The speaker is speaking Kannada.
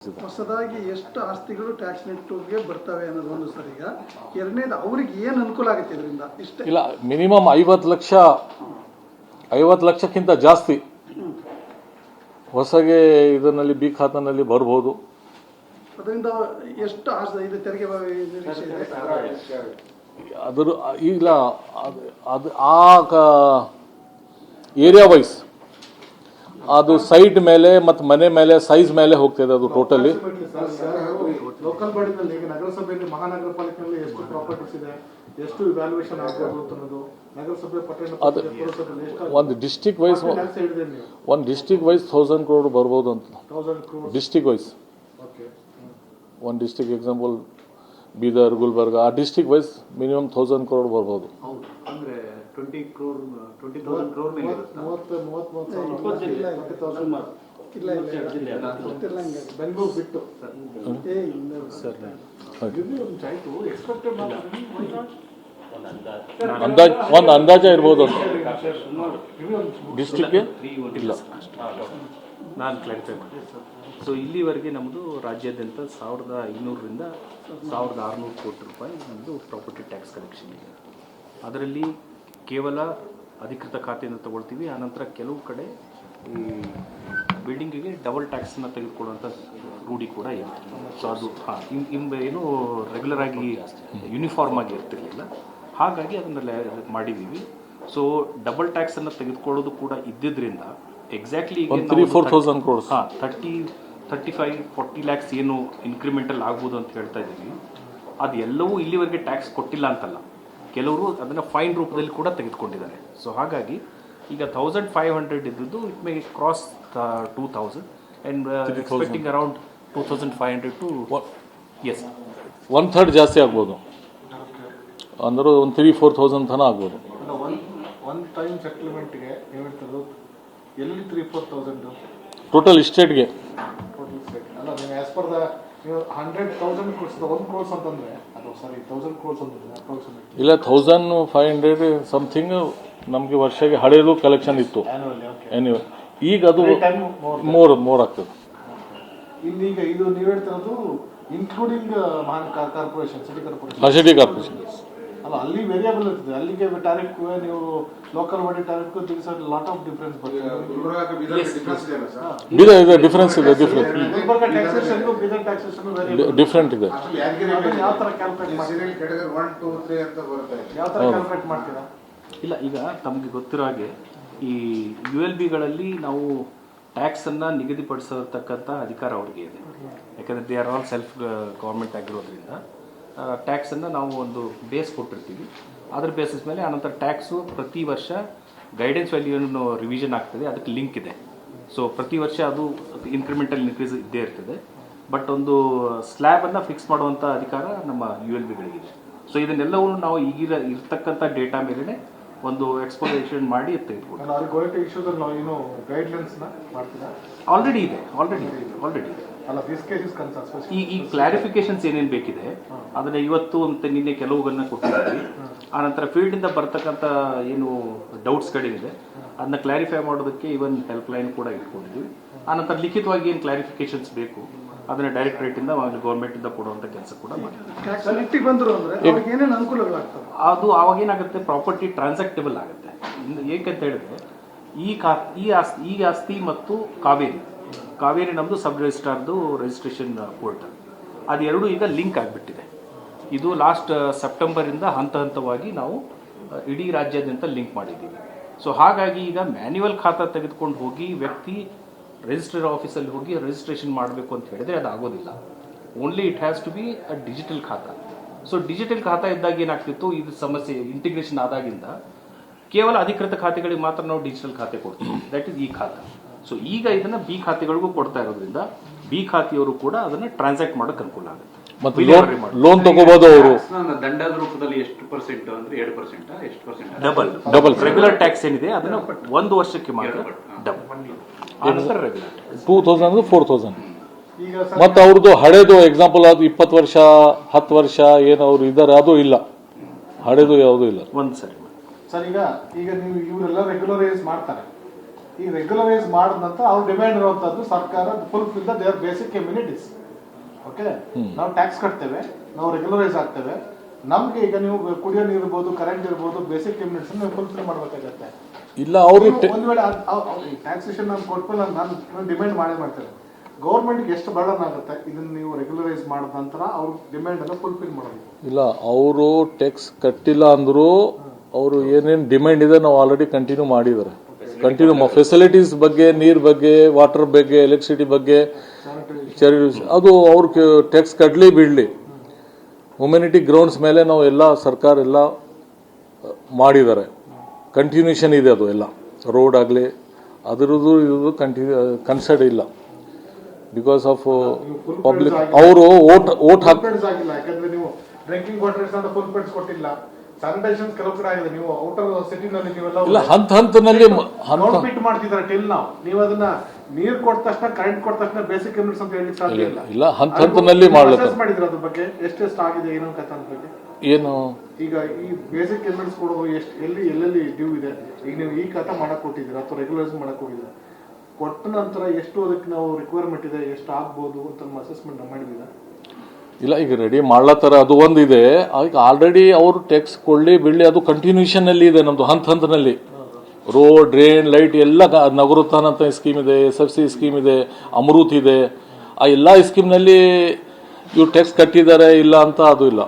ಹೊಸದಾಗಿ ಎಷ್ಟು ಆಸ್ತಿಗಳು ಟ್ಯಾಕ್ಸ್ ನೆಟ್ಗೆ ಬರ್ತವೆ ಅನ್ನೋದು ಒಂದು ಸರ್. ಈಗ ಎರಡನೇದು ಅವ್ರಿಗೆ ಏನು ಅನುಕೂಲ ಆಗುತ್ತೆ ಇದರಿಂದ? ಇಷ್ಟೇ ಇಲ್ಲ, ಮಿನಿಮಮ್ 50 ಲಕ್ಷಕ್ಕಿಂತ ಜಾಸ್ತಿ ಹೊಸಗೆ ಇದರಲ್ಲಿ ಬಿ ಖಾತಾನಲ್ಲಿ ಬರ್ಬೋದು. ಅದರಿಂದ ಎಷ್ಟು ಇದು ತೆರಿಗೆ ನಿರೀಕ್ಷೆ ಇದೆ? ಅದರ ಇಲ್ಲ, ಅದು ಆ ಏರಿಯಾ ವೈಸ್ ಅದು ಸೈಟ್ ಮೇಲೆ ಮತ್ತು ಮನೆ ಮೇಲೆ ಸೈಜ್ ಮೇಲೆ ಹೋಗ್ತದೆ ಅದು ಟೋಟಲಿ. ಲೋಕಲ್ ಬಾಡಿನಲ್ಲಿ ಈಗ ನಗರಸಭೆಯಲ್ಲಿ ಮಹಾನಗರ ಪಾಲಿಕೆಯಲ್ಲಿ ಎಷ್ಟು ಪ್ರಾಪರ್ಟೀಸ್ ಇದೆ, ಎಷ್ಟು ಇವ್ಯಾಲ್ಯೂಯೇಷನ್ ಆಗಬಹುದು ಅನ್ನೋದು ನಗರಸಭೆ ಪಟ್ಟಣ ಒಂದು ಡಿಸ್ಟ್ರಿಕ್ಟ್ ವೈಸ್ 1000 crore ಬರ್ಬೋದು ಅಂತ. 1000 crore ಡಿಸ್ಟ್ರಿಕ್ಟ್ ವೈಸ್ ಒಂದು ಡಿಸ್ಟ್ರಿಕ್ಟ್ ಎಕ್ಸಾಂಪಲ್ ಬೀದರ್, ಗುಲ್ಬರ್ಗ, ಆ ಡಿಸ್ಟ್ರಿಕ್ಟ್ ವೈಸ್ ಮಿನಿಮಮ್ 1000 crore ಬರ್ಬೋದು. ಅಂದ್ರೆ 20,000 crore ಮೇಲೆ ಬೆಂಗಳೂರು ಬಿಟ್ಟು ಒಂದು ಅಂದಾಜ ಇರ್ಬೋದು ಅಂತ ಡಿಸ್ಟ್ರಿಕ್ಟ್ಗೆ ಇಲ್ಲ. ನಾನು ಕ್ಲಾರಿಫೈ ಮಾಡಿ. ಸೊ ಇಲ್ಲಿವರೆಗೆ ನಮ್ಮದು ರಾಜ್ಯಾದ್ಯಂತ 1500ರಿಂದ 1600 ಕೋಟಿ ರೂಪಾಯಿ ನಮ್ಮದು ಪ್ರಾಪರ್ಟಿ ಟ್ಯಾಕ್ಸ್ ಕಲೆಕ್ಷನ್ ಇದೆ. ಅದರಲ್ಲಿ ಕೇವಲ ಅಧಿಕೃತ ಖಾತೆಯಿಂದ ತಗೊಳ್ತೀವಿ. ಆನಂತರ ಕೆಲವು ಕಡೆ ಈ ಬಿಲ್ಡಿಂಗಿಗೆ ಡಬಲ್ ಟ್ಯಾಕ್ಸನ್ನು ತೆಗೆದುಕೊಳ್ಳುವಂಥ ರೂಢಿ ಕೂಡ ಇರುತ್ತೆ. ಸೊ ಅದು ಏನು ರೆಗ್ಯುಲರ್ ಆಗಿ ಯೂನಿಫಾರ್ಮ್ ಆಗಿ ಇರ್ತಿರಲಿಲ್ಲ, ಹಾಗಾಗಿ ಅದನ್ನೆಲ್ಲ ಮಾಡಿದ್ದೀವಿ. ಸೊ ಡಬಲ್ ಟ್ಯಾಕ್ಸನ್ನು ತೆಗೆದುಕೊಳ್ಳೋದು ಕೂಡ ಇದ್ದಿದ್ದರಿಂದ ಎಕ್ಸಾಕ್ಟ್ಲಿ ಈಗ 3,000-4,000 crore 35-40 ಲ್ಯಾಕ್ಸ್ ಏನು ಇನ್ಕ್ರಿಮೆಂಟಲ್ ಆಗ್ಬೋದು ಅಂತ ಹೇಳ್ತಾ ಇದ್ದೀವಿ. ಅದು ಎಲ್ಲವೂ ಇಲ್ಲಿವರೆಗೆ ಟ್ಯಾಕ್ಸ್ ಕೊಟ್ಟಿಲ್ಲ ಅಂತಲ್ಲ, ಕೆಲವರು ಅದನ್ನು ಫೈನ್ ರೂಪದಲ್ಲಿ ಕೂಡ ತೆಗೆದುಕೊಂಡಿದ್ದಾರೆ. ಸೊ ಹಾಗಾಗಿ ಈಗ 1500 ಇದ್ದದ್ದು it may cross 2000 and expecting around 2500 to as 1/3 ಜಾಸ್ತಿ ಆಗ್ಬೋದು. ಅಂದ್ರೆ ಒಂದು 3,000-4,000 ತನಕ ಆಗ್ಬೋದು. ಒನ್ ಟೈಮ್ ಸೆಟಲ್ಮೆಂಟ್ಗೆ ಹೇಳ್ತಿರೋದು ಎಲ್ಲಿ 3,000-4,000 ಟೋಟಲ್ ಇಸ್ಟೇಟ್ಗೆ ಟೋಟಲ್ ಸ್ಟೇಟ್ ಅಲ್ಲ. ನೀವು ಆಸ್ ಪರ್ ದ ನೀವು 100,000 ಕೊಡ್ಸಿದ 1 crore ಅಂತಂದ್ರೆ ಅದು ಸಾರಿ 1,000 crore ಅಂತಂದ್ರೆ ಅಪ್ರಾಕ್ಸಿಮೇಟ್ಲಿ ಇಲ್ಲ 1,500 ಸಮಥಿಂಗ್ ನಮಗೆ ವರ್ಷಕ್ಕೆ ಹಳೆಯದು ಕಲೆಕ್ಷನ್ ಇತ್ತು. ಎನಿವೆ ಈಗ ಅದು ಮೋರ್ ಆಗ್ತದೆ. ಇಲ್ಲಿ ಈಗ ಇದು ನೀವು ಹೇಳ್ತಿರೋದು ಇನ್ಕ್ಲೂಡಿಂಗ್ ಕಾರ್ಪೊರೇಷನ್, ಸಿಟಿ ಕಾರ್ಪೊರೇಷನ್ ಅಲ್ಲ, ಅಲ್ಲಿ ವೇರಿಯಬಲ್ ಇರ್ತದೆ. ಅಲ್ಲಿಗೆ ಟ್ಯಾರಿಫ್ ನೀವು local body tariff this are lot of difference ಬರ್ತದೆ. ಡಿಫರೆನ್ಸ್ ಇದೆ ಡಿಫ್ರೆಂಟ್ ಇದೆ. ಯಾವ ಥರ ಕ್ಯಾಲ್ಕುಲೇಟ್ ಮಾಡ್ತೀರಾ? ಇಲ್ಲ, ಈಗ ತಮಗೆ ಗೊತ್ತಿರೋ ಹಾಗೆ ಈ ULBಗಳಲ್ಲಿ ನಾವು ಟ್ಯಾಕ್ಸನ್ನು ನಿಗದಿಪಡಿಸತಕ್ಕಂಥ ಅಧಿಕಾರ ಅವ್ರಿಗೆ ಇದೆ. ಯಾಕಂದರೆ they are all self government ಆಗಿರೋದ್ರಿಂದ ಟ್ಯಾಕ್ಸನ್ನು ನಾವು ಒಂದು ಬೇಸ್ ಕೊಟ್ಟಿರ್ತೀವಿ. ಅದರ ಬೇಸಿಸ್ ಮೇಲೆ ಆನಂತರ ಟ್ಯಾಕ್ಸು ಪ್ರತಿ ವರ್ಷ ಗೈಡೆನ್ಸ್ ವ್ಯಾಲ್ಯೂನು ರಿವಿಷನ್ ಆಗ್ತದೆ, ಅದಕ್ಕೆ ಲಿಂಕ್ ಇದೆ. ಸೊ ಪ್ರತಿ ವರ್ಷ ಅದು ಇನ್ಕ್ರಿಮೆಂಟಲ್ ಇನ್ಕ್ರೀಸ್ ಇದ್ದೇ ಇರ್ತದೆ. ಬಟ್ ಒಂದು ಸ್ಲ್ಯಾಬನ್ನು ಫಿಕ್ಸ್ ಮಾಡುವಂಥ ಅಧಿಕಾರ ನಮ್ಮ ULBಗಳಿಗಿದೆ. ಸೊ ಇದನ್ನೆಲ್ಲವೂ ನಾವು ಈಗಿರ ಇರ್ತಕ್ಕಂಥ ಡೇಟಾ ಮೇಲೇ ಒಂದು ಎಕ್ಸ್ಪ್ಲನೇಷನ್ ಮಾಡಿ ತೆಗೆದುಕೊಂಡು ಆಲ್ರೆಡಿ ಇದೆ. ಈ ಕ್ಲಾರಿಫಿಕೇಶನ್ಸ್ ಏನೇನು ಬೇಕಿದೆ ಅದನ್ನ ಇವತ್ತು ಮತ್ತು ನಿನ್ನೆ ಕೆಲವುಗಳನ್ನ ಕೊಟ್ಟಿದ್ದೀವಿ. ಆನಂತರ ಫೀಲ್ಡಿಂದ ಬರ್ತಕ್ಕಂಥ ಏನು ಡೌಟ್ಸ್ಗಳೇನಿದೆ ಅದನ್ನ ಕ್ಲಾರಿಫೈ ಮಾಡೋದಕ್ಕೆ ಇವನ್ ಹೆಲ್ಪ್ ಲೈನ್ ಕೂಡ ಇಟ್ಕೊಂಡಿದ್ವಿ. ಆನಂತರ ಲಿಖಿತವಾಗಿ ಏನು ಕ್ಲಾರಿಫಿಕೇಶನ್ಸ್ ಬೇಕು ಅದನ್ನ ಡೈರೆಕ್ಟರೇಟಿಂದ ಗೌರ್ಮೆಂಟಿಂದ ಕೊಡುವಂಥ ಕೆಲಸ ಕೂಡ ಮಾಡಿದ್ವಿ. ಅದು ಅವಾಗೇನಾಗುತ್ತೆ, ಪ್ರಾಪರ್ಟಿ ಟ್ರಾನ್ಸಾಕ್ಟಬಲ್ ಆಗುತ್ತೆ. ಏಕಂತ ಹೇಳಿದ್ರೆ ಈ ಆಸ್ತಿ ಮತ್ತು ಕಾವೇರಿ ನಮ್ಮದು ಸಬ್ ರಿಜಿಸ್ಟ್ರಾರ್ದು ರಿಜಿಸ್ಟ್ರೇಷನ್ ಪೋರ್ಟಲ್ ಅದು ಎರಡು ಈಗ ಲಿಂಕ್ ಆಗಿಬಿಟ್ಟಿದೆ. ಇದು ಲಾಸ್ಟ್ ಸೆಪ್ಟೆಂಬರಿಂದ ಹಂತವಾಗಿ ನಾವು ಇಡೀ ರಾಜ್ಯಾದ್ಯಂತ ಲಿಂಕ್ ಮಾಡಿದ್ದೀವಿ. ಸೊ ಹಾಗಾಗಿ ಈಗ ಮ್ಯಾನ್ಯುವಲ್ ಖಾತಾ ತೆಗೆದುಕೊಂಡು ಹೋಗಿ ವ್ಯಕ್ತಿ ರಿಜಿಸ್ಟ್ರೇರ್ ಆಫೀಸಲ್ಲಿ ಹೋಗಿ ರಿಜಿಸ್ಟ್ರೇಷನ್ ಮಾಡಬೇಕು ಅಂತ ಹೇಳಿದ್ರೆ ಅದು ಆಗೋದಿಲ್ಲ. Only it has to be a digital khata. So digital khata ಇದ್ದಾಗ ಏನಾಗ್ತಿತ್ತು, ಇದು ಸಮಸ್ಯೆ ಇಂಟಿಗ್ರೇಷನ್ ಆದಾಗಿಂದ ಕೇವಲ ಅಧಿಕೃತ ಖಾತೆಗಳಿಗೆ ಮಾತ್ರ ನಾವು ಡಿಜಿಟಲ್ ಖಾತೆ ಕೊಡ್ತೀವಿ, ದಟ್ ಇಸ್ ಈ ಖಾತಾ. ಸೊ ಈಗ ಇದನ್ನ ಬಿ ಖಾತೆಗಳಿಗೂ ಕೊಡ್ತಾ ಇರೋದ್ರಿಂದ ಬಿ ಖಾತೆಯವರು ಕೂಡ ಅದನ್ನ ಟ್ರಾನ್ಸಾಕ್ಟ್ ಮಾಡೋಕೆ ಅನುಕೂಲ ಆಗುತ್ತೆ. ಲೋನ್ ತಗೋಬಹುದು. ಅವರು ದಂಡದ ರೂಪದಲ್ಲಿ ಎಷ್ಟು ಪರ್ಸೆಂಟ್ ಅಂದ್ರೆ 2% ಎಷ್ಟು ಪರ್ಸೆಂಟ್ ಡಬಲ್ ರೆಗ್ಯುಲರ್ ಟ್ಯಾಕ್ಸ್ ಏನಿದೆ ಅದನ್ನ 1 ವರ್ಷಕ್ಕೆ ಮಾತ್ರ ಡಬಲ್, ಆನಂತರ ರೆಗ್ಯುಲರ್ 2,000 4,000. ಮತ್ತು ಅವ್ರದ್ದು ಹಳೇದು ಎಕ್ಸಾಂಪಲ್ ಅದು 20 ವರ್ಷ 10 ವರ್ಷ ಏನು ಅವ್ರು ಇದ್ದಾರೆ, ಅದು ಇಲ್ಲ, ಹಳೇದು ಯಾವುದೂ ಇಲ್ಲ. ಒಂದು ಸರಿ ಸರ್ ಈಗ ನೀವು ಇವರೆಲ್ಲ ರೆಗ್ಯುಲರೈಸ್ ಮಾಡ್ತಾರೆ. ಈ ರೆಗ್ಯುಲರೈಸ್ ಮಾಡಿದ ನಂತರ ಅವ್ರ ಡಿಮ್ಯಾಂಡ್ ಇರುವಂತದ್ದು ಸರ್ಕಾರ fulfil there basic amenities. Okay, ನಾವು ಟ್ಯಾಕ್ಸ್ ಕಟ್ತೇವೆ, ನಾವು ರೆಗ್ಯುಲರೈಸ್ ಆಗ್ತೇವೆ. ನಮ್ಗೆ ಈಗ ನೀವು ಕುಡಿಯೋ ನೀರು ಇರ್ಬೋದು, ಕರೆಂಟ್ ಇರ್ಬೋದು, ಬೇಸಿಕ್ ಎಮ್ಯುನಿಟೀಸ್ ನೀವು ಫುಲ್ಫಿಲ್ ಮಾಡಬೇಕಾಗತ್ತೆ. ಇಲ್ಲ ಅವರು ಒಂದ್ ವೇಳೆ ಟ್ಯಾಕ್ಸೇಷನ್ ನಾನು ಕೊಟ್ಮೇಲೆ ನಾನು ಡಿಮ್ಯಾಂಡ್ ಮಾಡ್ತೇನೆ. ಗೌರ್ಮೆಂಟ್ಗೆ ಎಷ್ಟು ಬರ್ಡನ್ ಆಗುತ್ತೆ ಇದನ್ನ ನೀವು ರೆಗ್ಯುಲರೈಸ್ ಮಾಡಿದ ನಂತರ ಅವ್ರ ಡಿಮ್ಯಾಂಡ್ ಅನ್ನು ಫುಲ್ಫಿಲ್ ಮಾಡೋದು. ಇಲ್ಲ, ಅವರು ಟ್ಯಾಕ್ಸ್ ಕಟ್ಟಿಲ್ಲ ಅಂದರೂ ಅವರು ಏನೇನು ಡಿಮ್ಯಾಂಡ್ ಇದೆ ನಾವು ಆಲ್ರೆಡಿ ಕಂಟಿನ್ಯೂ ಮಾಡಿದ್ದಾರೆ. ಕಂಟಿನ್ಯೂ ಫೆಸಿಲಿಟೀಸ್ ಬಗ್ಗೆ, ನೀರ್ ಬಗ್ಗೆ, ವಾಟರ್ ಬಗ್ಗೆ, ಎಲೆಕ್ಟ್ರಿಸಿಟಿ ಬಗ್ಗೆ, ಅದು ಅವ್ರ ಟ್ಯಾಕ್ಸ್ ಕಟ್ಲಿ ಬಿಡ್ಲಿ, ಹ್ಯುಮ್ಯಾನಿಟಿ ಗ್ರೌಂಡ್ಸ್ ಮೇಲೆ ನಾವು ಎಲ್ಲ ಸರ್ಕಾರ ಎಲ್ಲ ಮಾಡಿದ್ದಾರೆ. ಕಂಟಿನ್ಯೂಷನ್ ಇದೆ ಅದು ಎಲ್ಲ, ರೋಡ್ ಆಗಲಿ ಅದರದ್ದು ಇದು ಕನ್ಸರ್ಡ್ ಇಲ್ಲ. ಬಿಕಾಸ್ ಆಫ್ ಪಬ್ಲಿಕ್ ಅವರು ಓಟ್ ಹಾಕಿ ಆಗಿಲ್ಲ, ಯಾಕಂದ್ರೆ ನೀವು ಡ್ರಿಂಕಿಂಗ್ ವಾಟರ್ ಫುಲ್ ಪೇಡ್ಸ್ ಕೊಟ್ಟಿಲ್ಲ. ಸ್ಯಾನಿಟೈಸೇಷನ್ ಕೆಲವು ಕಡೆ ಆಗಿದೆ. ನೀವು ಔಟರ್ ಸಿಟಿನಲ್ಲಿ ನೀವೆಲ್ಲ ಇಲ್ಲ, ಹಂತದಲ್ಲಿ ಬಿಟ್ ಮಾಡ್ತಿದ್ದಾರೆ ಟಿಲ್ ನಾವು. ನೀವು ಅದನ್ನ ನೀರ್ ಕೊಟ್ಟ ತಕ್ಷಣ, ಕರೆಂಟ್ ಕೊಟ್ಟ ತಕ್ಷಣ ಬೇಸಿಕ್ ಎಮ್ಯುನಿಟೀಸ್ ಅಂತ ಹೇಳಿ ಸಾಧ್ಯ ಇಲ್ಲ. ಇಲ್ಲ, ಹಂತದಲ್ಲಿ ಮಾಡ್ಲತ್ತ ಮಾಡಿದ್ರೆ ಅದ್ರ ಬಗ್ಗೆ ಎಷ್ಟೆಷ್ಟು ಆಗಿದೆ ಏನೋ ಕಥೆ ಅಂತ ಬಗ್ಗೆ ಏನು ಈಗ ಈ ಬೇಸಿಕ್ ಎಮ್ಯುನಿಟೀಸ್ ಕೊಡೋದು ಎಷ್ಟು ಎಲ್ಲೆಲ್ಲಿ ಡ್ಯೂ ಇದೆ. ಈಗ ನೀವು ಈ ಕಥೆ ಮಾಡಕ್ ಕೊಟ್ಟಿದ್ದೀರಾ ಅಥವಾ ರೆಗ್ಯುಲರೈಸ್ ಮಾಡಕ್ ಹೋಗಿದ್ದೀರಾ, ಕೊಟ್ಟ ನಂತರ ಎಷ್ಟು ಅದಕ್ಕೆ ನಾವು ರಿಕ್ವೈರ್ಮೆಂಟ್ ಇದೆ, ಎಷ್ಟು ಆಗ್ಬೋದು ಅಂತ ನಮ್ಮ ಅಸೆಸ್ಮೆಂಟ್ ಮಾಡಿದ್ದೀರಾ? ಇಲ್ಲ, ಈಗ ರೆಡಿ ಮಾಡ್ಲತ್ತಾರ, ಅದು ಒಂದಿದೆ. ಈಗ ಆಲ್ರೆಡಿ ಅವರು ಟ್ಯಾಕ್ಸ್ ಕೊಳ್ಳಿ ಬಿಡ್ಲಿ, ಅದು ಕಂಟಿನ್ಯೂಷನ್ ಅಲ್ಲಿ ಇದೆ ನಮ್ದು ಹಂತದಲ್ಲಿ. ರೋಡ್, ಡ್ರೈನ್, ಲೈಟ್ ಎಲ್ಲ ನಗರೋತ್ಥಾನ ಅಂತ ಸ್ಕೀಮ್ ಇದೆ, SFC ಸ್ಕೀಮ್ ಇದೆ, ಅಮೃತ್ ಇದೆ. ಆ ಎಲ್ಲ ಸ್ಕೀಮ್ನಲ್ಲಿ ಇವ್ರು ಟ್ಯಾಕ್ಸ್ ಕಟ್ಟಿದ್ದಾರೆ ಇಲ್ಲ ಅಂತ ಅದು ಇಲ್ಲ.